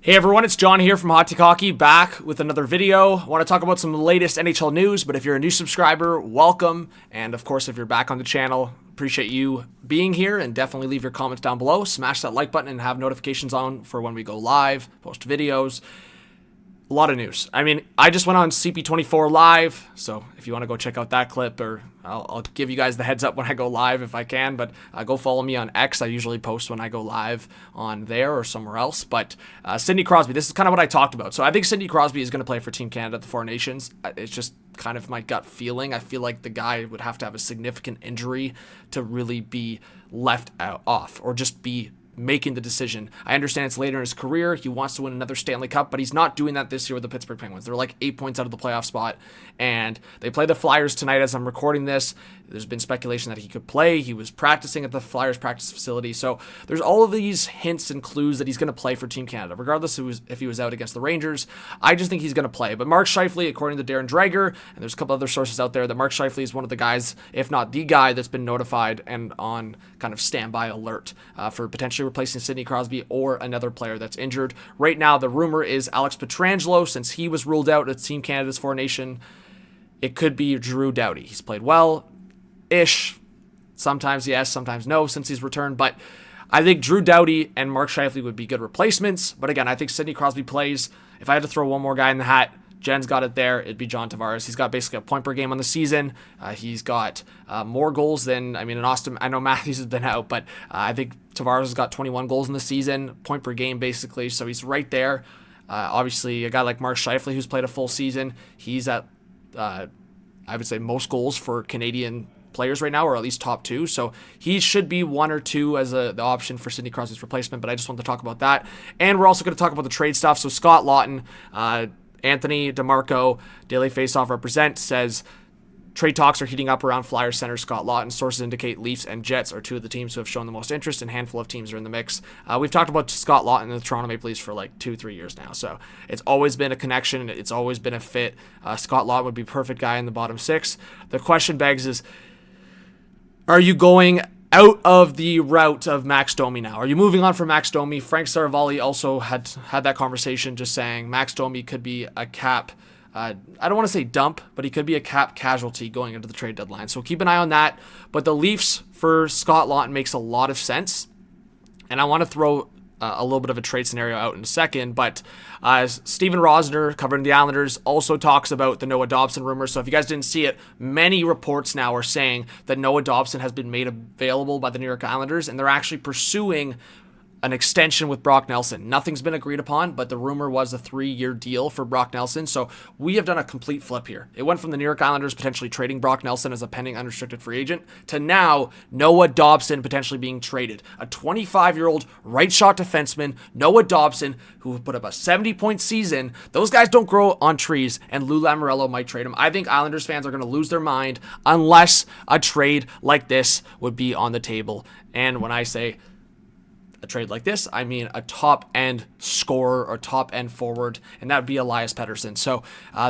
Hey everyone, it's John here from Hot Take Hockey, back with another video. I want to talk about some latest NHL news, but if you're a new subscriber, welcome. And of course, if you're back on the channel, appreciate you being here, and definitely leave your comments down below. Smash that like button and have notifications on for when we go live, post videos. A lot of news. I mean, I just went on CP24 live, so if you want to go check out that clip, or I'll give you guys the heads up when I go live if I can, but go follow me on X. I usually post when I go live on there or somewhere else. But Sidney Crosby, this is kind of what I talked about. So I think Sidney Crosby is going to play for Team Canada at the Four Nations. It's just kind of my gut feeling. I feel like the guy would have to have a significant injury to really be left off, or just be making the decision. I understand it's later in his career. He wants to win another Stanley Cup, but he's not doing that this year with the Pittsburgh Penguins. They're like 8 points out of the playoff spot, and they play the Flyers tonight as I'm recording this. There's been speculation that he could play. He was practicing at the Flyers practice facility. So there's all of these hints and clues that he's going to play for Team Canada, regardless if he was out against the Rangers. I just think he's going to play. But Mark Scheifele, according to Darren Dreger, and there's a couple other sources out there, that Mark Scheifele is one of the guys, if not the guy, that's been notified and on kind of standby alert for potentially replacing Sidney Crosby or another player that's injured. Right now, the rumor is Alex Pietrangelo, since he was ruled out at Team Canada's Four Nation. It could be Drew Doughty. He's played well-ish. Sometimes yes, sometimes no since he's returned. But I think Drew Doughty and Mark Scheifele would be good replacements. But again, I think Sidney Crosby plays. If I had to throw one more guy in the hat, Jen's got it there, it'd be John Tavares. He's got basically a point per game on the season. He's got more goals than, in Austin, I know Matthews has been out, but I think Tavares has got 21 goals in the season, point per game basically, so he's right there. Obviously, a guy like Mark Scheifele, who's played a full season, he's at, I would say, most goals for Canadian players right now, or at least top two, so he should be one or two as the option for Sidney Crosby's replacement, but I just want to talk about that. And we're also going to talk about the trade stuff. So Scott Laughton, Anthony DeMarco, Daily Faceoff Represent, says trade talks are heating up around Flyers center Scott Laughton. Sources indicate Leafs and Jets are two of the teams who have shown the most interest, and a handful of teams are in the mix. We've talked about Scott Laughton and the Toronto Maple Leafs for like 2-3 years now, so it's always been a connection. It's always been a fit. Scott Laughton would be a perfect guy in the bottom six. The question begs is, are you going out of the route of Max Domi now? Are you moving on from Max Domi? Frank Saravalli also had that conversation, just saying Max Domi could be a cap, I don't want to say dump, but he could be a cap casualty going into the trade deadline. So keep an eye on that. But the Leafs for Scott Laughton makes a lot of sense. And I want to throw a little bit of a trade scenario out in a second, but Steven Rosner, covering the Islanders, also talks about the Noah Dobson rumors. So if you guys didn't see it, many reports now are saying that Noah Dobson has been made available by the New York Islanders, and they're actually pursuing an extension with Brock Nelson. Nothing's been agreed upon, but the rumor was a 3-year deal for Brock Nelson. So we have done a complete flip here. It went from the New York Islanders potentially trading Brock Nelson as a pending unrestricted free agent to now Noah Dobson potentially being traded. A 25-year-old right shot defenseman, Noah Dobson, who put up a 70-point season. Those guys don't grow on trees, and Lou Lamoriello might trade him. I think Islanders fans are going to lose their mind unless a trade like this would be on the table. And when I say a trade like this, I mean a top-end scorer or top-end forward, and that would be Elias Pettersson. So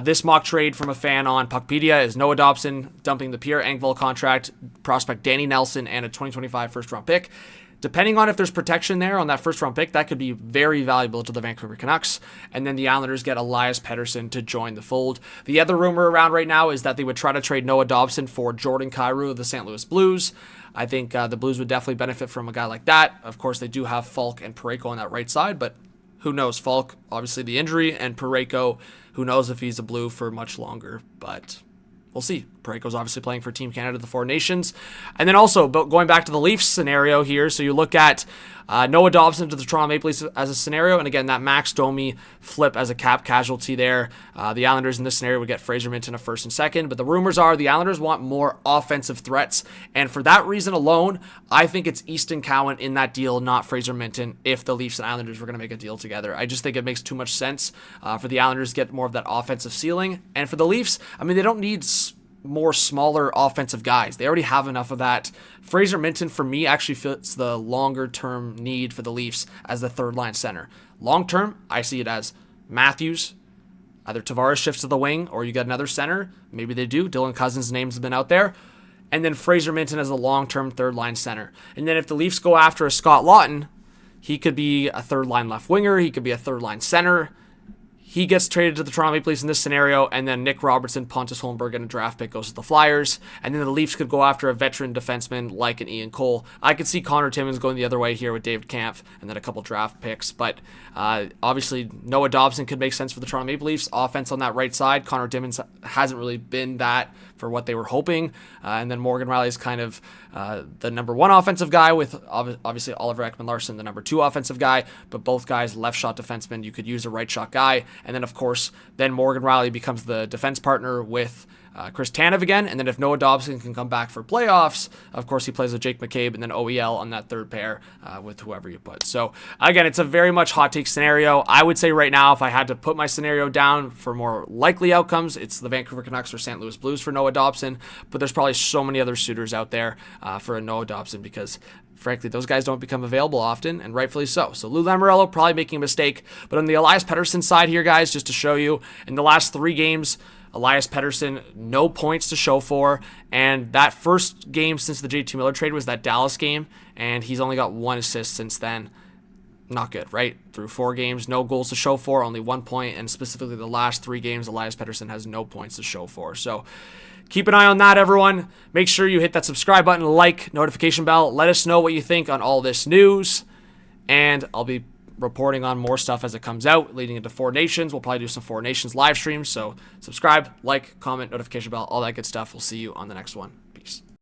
this mock trade from a fan on Puckpedia is Noah Dobson dumping the Pierre Engvall contract, prospect Danny Nelson, and a 2025 first-round pick. Depending on if there's protection there on that first-round pick, that could be very valuable to the Vancouver Canucks. And then the Islanders get Elias Pettersson to join the fold. The other rumor around right now is that they would try to trade Noah Dobson for Jordan Kyrou of the St. Louis Blues. I think the Blues would definitely benefit from a guy like that. Of course, they do have Falk and Parayko on that right side, but who knows? Falk, obviously the injury, and Parayko, who knows if he's a Blue for much longer, but we'll see. Parayko's obviously playing for Team Canada, the Four Nations. And then also, going back to the Leafs scenario here, so you look at Noah Dobson to the Toronto Maple Leafs as a scenario, and again, that Max Domi flip as a cap casualty there. The Islanders in this scenario would get Fraser Minton a first and second, but the rumors are the Islanders want more offensive threats, and for that reason alone, I think it's Easton Cowan in that deal, not Fraser Minton, if the Leafs and Islanders were going to make a deal together. I just think it makes too much sense for the Islanders to get more of that offensive ceiling, and for the Leafs, they don't need more smaller offensive guys. They already have enough of that. Fraser Minton, for me, actually fits the longer-term need for the Leafs as the third-line center. Long-term, I see it as Matthews, either Tavares shifts to the wing, or you get another center. Maybe they do. Dylan Cousins' name's been out there. And then Fraser Minton as a long-term third-line center. And then if the Leafs go after a Scott Laughton, He could be a third-line left winger. He could be a third-line center. He gets traded to the Toronto Maple Leafs in this scenario, and then Nick Robertson, Pontus Holmberg, and a draft pick goes to the Flyers. And then the Leafs could go after a veteran defenseman like an Ian Cole. I could see Connor Timmins going the other way here with David Kampf and then a couple draft picks. But obviously, Noah Dobson could make sense for the Toronto Maple Leafs. Offense on that right side, Connor Timmins hasn't really been that for what they were hoping. And then Morgan Rielly is kind of the number one offensive guy, with obviously Oliver Ekman-Larsson, the number two offensive guy. But both guys, left shot defensemen. You could use a right shot guy. And then, of course, then Morgan Rielly becomes the defense partner with Chris Tanev again. And then if Noah Dobson can come back for playoffs, of course, he plays with Jake McCabe and then OEL on that third pair with whoever you put. So, again, it's a very much hot take scenario. I would say right now, if I had to put my scenario down for more likely outcomes, it's the Vancouver Canucks or St. Louis Blues for Noah Dobson. But there's probably so many other suitors out there for a Noah Dobson because, frankly, those guys don't become available often, and rightfully so. So Lou Lamoriello probably making a mistake. But on the Elias Pettersson side here, guys, just to show you, in the last 3 games, Elias Pettersson, no points to show for. And that first game since the JT Miller trade was that Dallas game, and he's only got 1 assist since then. Not good, right? Through 4 games, no goals to show for, only 1 point, and specifically the last 3 games, Elias Pettersson has no points to show for. So keep an eye on that, everyone. Make sure you hit that subscribe button, like, notification bell. Let us know what you think on all this news, and I'll be reporting on more stuff as it comes out leading into Four Nations. We'll probably do some Four Nations live streams, so subscribe, like, comment, notification bell, all that good stuff. We'll see you on the next one. Peace.